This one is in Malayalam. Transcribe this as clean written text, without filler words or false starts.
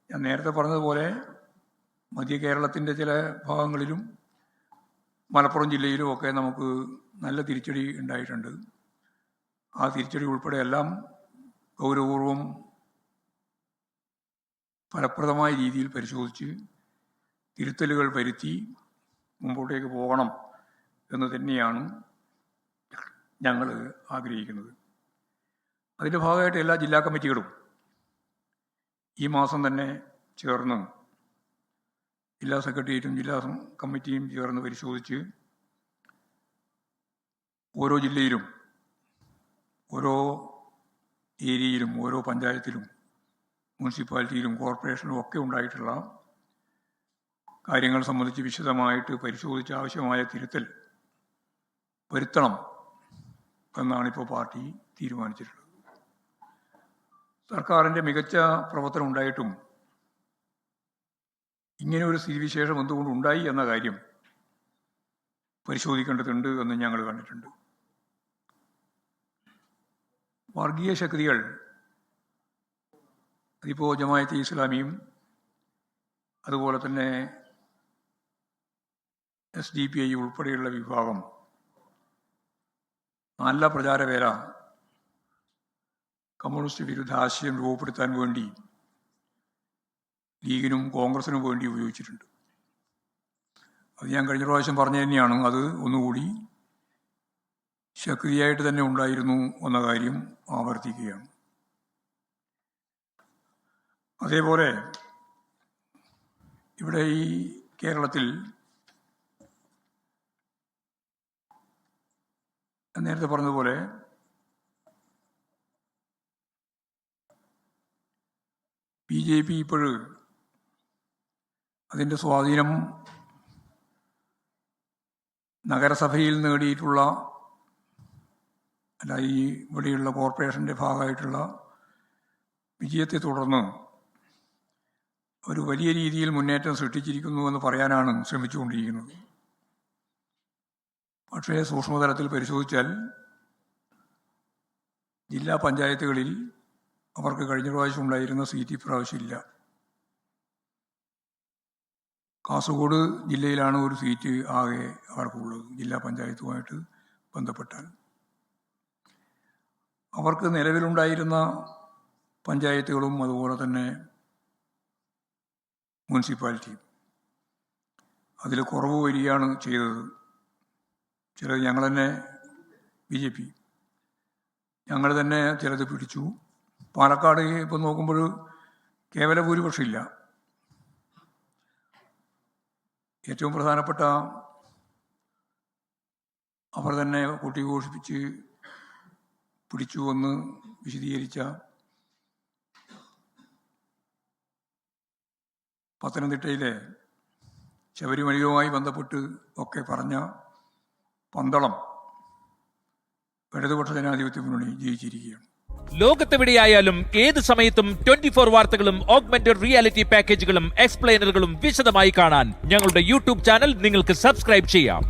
ഞാൻ നേരത്തെ പറഞ്ഞതുപോലെ മധ്യ കേരളത്തിൻ്റെ ചില ഭാഗങ്ങളിലും മലപ്പുറം ജില്ലയിലും ഒക്കെ നമുക്ക് നല്ല തിരിച്ചടി ഉണ്ടായിട്ടുണ്ട്. ആ തിരിച്ചടി ഉൾപ്പെടെ എല്ലാം ഗൗരവപൂർവം ഫലപ്രദമായ രീതിയിൽ പരിശോധിച്ച് തിരുത്തലുകൾ വരുത്തി മുമ്പോട്ടേക്ക് പോകണം എന്ന് തന്നെയാണ് ഞങ്ങൾ ആഗ്രഹിക്കുന്നത്. അതിൻ്റെ ഭാഗമായിട്ട് എല്ലാ ജില്ലാ കമ്മിറ്റികളും ഈ മാസം തന്നെ ചേർന്ന് ജില്ലാ സെക്രട്ടേറിയറ്റും ജില്ലാ കമ്മിറ്റിയും ചേർന്ന് പരിശോധിച്ച് ഓരോ ജില്ലയിലും ഓരോ ഏരിയയിലും ഓരോ പഞ്ചായത്തിലും മുനിസിപ്പാലിറ്റിയിലും കോർപ്പറേഷനിലും ഒക്കെ ഉണ്ടായിട്ടുള്ള കാര്യങ്ങൾ സംബന്ധിച്ച് വിശദമായിട്ട് പരിശോധിച്ച് ആവശ്യമായ തിരുത്തൽ വരുത്തണം എന്നാണിപ്പോൾ പാർട്ടി തീരുമാനിച്ചിട്ടുള്ളത്. സർക്കാരിൻ്റെ മികച്ച പ്രവർത്തനം ഉണ്ടായിട്ടും ഇങ്ങനെ ഒരു സ്ഥിതിവിശേഷം എന്തുകൊണ്ട് ഉണ്ടായി എന്ന കാര്യം പരിശോധിക്കേണ്ടതുണ്ട് എന്ന് ഞങ്ങൾ കണ്ടിട്ടുണ്ട്. വർഗീയ ശക്തികൾ, അതിപ്പോൾ ജമാഅത്തെ ഇസ്ലാമിയും അതുപോലെ തന്നെ SDPI ഉൾപ്പെടെയുള്ള വിഭാഗം നല്ല പ്രചാരവേല കമ്മ്യൂണിസ്റ്റ് വിരുദ്ധ ആശയം രൂപപ്പെടുത്താൻ വേണ്ടി ലീഗിനും കോൺഗ്രസിനും വേണ്ടി ഉപയോഗിച്ചിട്ടുണ്ട്. അത് ഞാൻ കഴിഞ്ഞ പ്രാവശ്യം പറഞ്ഞു തന്നെയാണ്. അത് ഒന്നുകൂടി ശക്തിയായിട്ട് തന്നെ ഉണ്ടായിരുന്നു എന്ന കാര്യം ആവർത്തിക്കുകയാണ്. അതേപോലെ ഇവിടെ ഈ കേരളത്തിൽ നേരത്തെ പറഞ്ഞതുപോലെ BJP ഇപ്പോഴും അതിൻ്റെ സ്വാധീനം നഗരസഭയിൽ നേടിയിട്ടുള്ള അല്ല ഈ ഇവിടെയുള്ള കോർപ്പറേഷൻ്റെ ഭാഗമായിട്ടുള്ള വിജയത്തെ തുടർന്ന് ഒരു വലിയ രീതിയിൽ മുന്നേറ്റം സൃഷ്ടിച്ചിരിക്കുന്നു എന്ന് പറയാനാണ് ശ്രമിച്ചുകൊണ്ടിരിക്കുന്നത്. പക്ഷേ സൂക്ഷ്മതലത്തിൽ പരിശോധിച്ചാൽ ജില്ലാ പഞ്ചായത്തുകളിൽ അവർക്ക് കഴിഞ്ഞ പ്രാവശ്യം ഉണ്ടായിരുന്ന സീറ്റ് ഇപ്രാവശ്യം ഇല്ല. കാസർഗോഡ് ജില്ലയിലാണ് ഒരു സീറ്റ് ആകെ അവർക്കുള്ളത് ജില്ലാ പഞ്ചായത്തുമായിട്ട് ബന്ധപ്പെട്ടാൽ. അവർക്ക് നിലവിലുണ്ടായിരുന്ന പഞ്ചായത്തുകളും അതുപോലെ തന്നെ മുനിസിപ്പാലിറ്റിയും അതിൽ കുറവ് വരികയാണ് ചെയ്തത്. ചിലത് ഞങ്ങൾ തന്നെ BJP ഞങ്ങൾ തന്നെ ചിലത് പിടിച്ചു. പാലക്കാട് ഇപ്പം നോക്കുമ്പോൾ കേവല ഭൂരിപക്ഷം ഇല്ല. ഏറ്റവും പ്രധാനപ്പെട്ട അവർ തന്നെ കൊട്ടിഘോഷിപ്പിച്ച് പിടിച്ചു എന്ന് വിശദീകരിച്ച പത്തനംതിട്ടയിലെ ശബരിമലയുമായി ബന്ധപ്പെട്ട് ഒക്കെ പറഞ്ഞ പന്തളം ഇടതുപക്ഷ ജനാധിപത്യ മുന്നണി ജയിച്ചിരിക്കുകയാണ്. ലോകത്തെവിടെയായാലും ഏത് സമയത്തും 24 വാർത്തകളും ഓഗ്മെന്റഡ് റിയാലിറ്റി പാക്കേജുകളും എക്സ്പ്ലെയിനറുകളും വിശദമായി കാണാൻ ഞങ്ങളുടെ യൂട്യൂബ് ചാനൽ നിങ്ങൾക്ക് സബ്സ്ക്രൈബ് ചെയ്യാം.